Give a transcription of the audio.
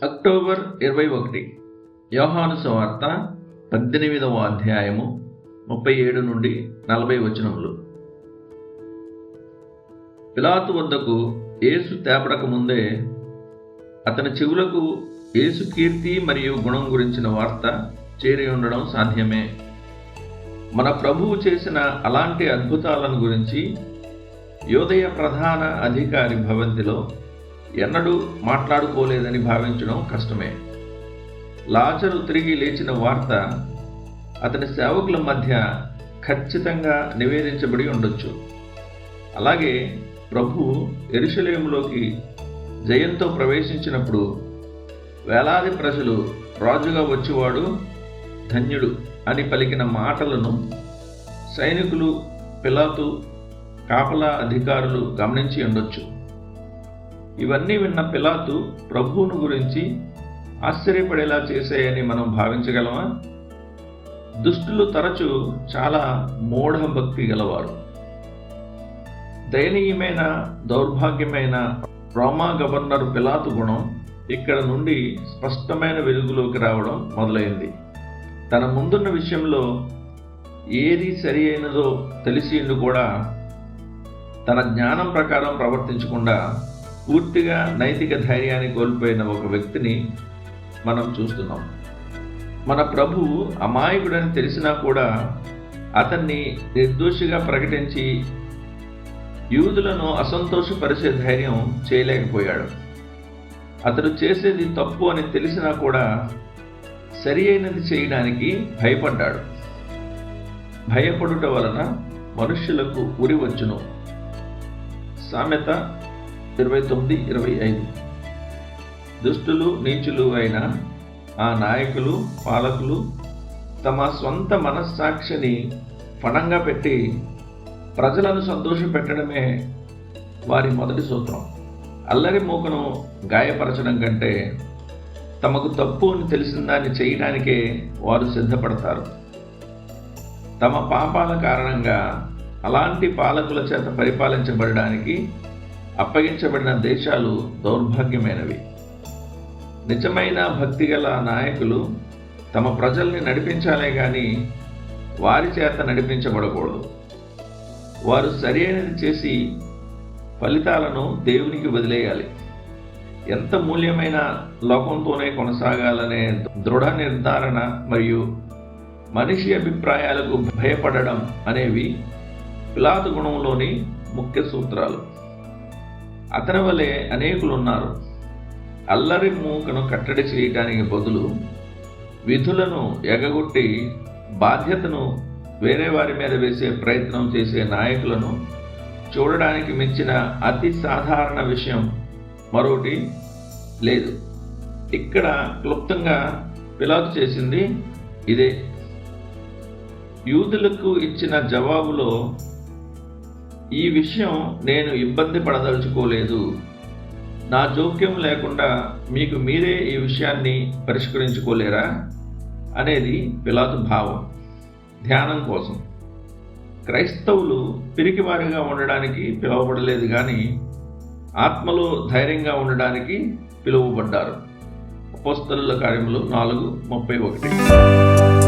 October 21 యోహాను సువార్త 18వ అధ్యాయము 37 నుండి 40 వచనములు. పిలాతు వద్దకు యేసు తేపడక ముందే అతని చెవులకు యేసు కీర్తి మరియు గుణం గురించిన వార్త చేరి ఉండడం సాధ్యమే. మన ప్రభువు చేసిన అలాంటి అద్భుతాలను గురించి యోదయ ప్రధాన అధికారి భవంతిలో ఎన్నడూ మాట్లాడుకోలేదని భావించడం కష్టమే. లాజరు తిరిగి లేచిన వార్త అతని సేవకుల మధ్య ఖచ్చితంగా నివేదించబడి ఉండొచ్చు. అలాగే ప్రభువు యెరూషలేములోకి జయంతో ప్రవేశించినప్పుడు వేలాది ప్రజలు రాజుగా వచ్చేవాడు ధన్యుడు అని పలికిన మాటలను సైనికులు, పిలాతు, కాపలా అధికారులు గమనించి ఉండొచ్చు. ఇవన్నీ విన్న పిలాతు ప్రభువును గురించి ఆశ్చర్యపడేలా చేశాయని మనం భావించగలమా? దుష్టులు తరచూ చాలా మూఢభక్తి గలవారు. దయనీయమైన, దౌర్భాగ్యమైన రోమా గవర్నర్ పిలాతు గుణం ఇక్కడ నుండి స్పష్టమైన వెలుగులోకి రావడం మొదలైంది. తన ముందున్న విషయంలో ఏది సరి అయినదో తెలిసి కూడా తన జ్ఞానం ప్రకారం ప్రవర్తించకుండా పూర్తిగా నైతిక ధైర్యాన్ని కోల్పోయిన ఒక వ్యక్తిని మనం చూస్తున్నాం. మన ప్రభువు అమాయకుడని తెలిసినా కూడా అతన్ని నిర్దోషిగా ప్రకటించి యూదులను అసంతోషపరిచే ధైర్యం చేయలేకపోయాడు. అతడు చేసేది తప్పు అని తెలిసినా కూడా సరి అయినది చేయడానికి భయపడ్డాడు. భయపడుట వలన మనుష్యులకు ఉరి వచ్చును. సామెత 29:25. దుష్టులు, నీచులు అయిన ఆ నాయకులు, పాలకులు తమ స్వంత మనస్సాక్షిని ఫణంగా పెట్టి ప్రజలను సంతోషపెట్టడమే వారి మొదటి సూత్రం. అల్లరి మూకను గాయపరచడం కంటే తమకు తప్పు అని తెలిసిన దాన్ని చేయడానికే వారు సిద్ధపడతారు. తమ పాపాల కారణంగా అలాంటి పాలకుల చేత పరిపాలించబడడానికి అప్పగించబడిన దేశాలు దౌర్భాగ్యమైనవి. నిజమైన భక్తిగల నాయకులు తమ ప్రజల్ని నడిపించాలే కానీ వారి చేత నడిపించబడకూడదు. వారు సరి అయినది చేసి ఫలితాలను దేవునికి వదిలేయాలి. ఎంత మూల్యమైన లోకంతోనే కొనసాగాలనే దృఢ నిర్ధారణ మరియు మనిషి అభిప్రాయాలకు భయపడడం అనేవి పిలాతు గుణంలోని ముఖ్య సూత్రాలు. అతని వలె అనేకులున్నారు. అల్లరి మూకను కట్టడి చేయటానికి బదులు విధులను ఎగగొట్టి బాధ్యతను వేరే వారి మీద వేసే ప్రయత్నం చేసే నాయకులను చూడడానికి మించిన అతి సాధారణ విషయం మరొకటి లేదు. ఇక్కడ క్లుప్తంగా పిలాతు చేసింది ఇదే. యూదులకు ఇచ్చిన జవాబులో ఈ విషయం నేను ఇబ్బంది పడదలుచుకోలేదు, నా జోక్యం లేకుండా మీకు మీరే ఈ విషయాన్ని పరిష్కరించుకోలేరా అనేది పిలాతు భావం. ధ్యానం కోసం క్రైస్తవులు పిరికివారిగా ఉండడానికి పిలువబడలేదు కానీ ఆత్మలో ధైర్యంగా ఉండడానికి పిలువబడ్డారు. అపోస్తలుల కార్యములు 4:31.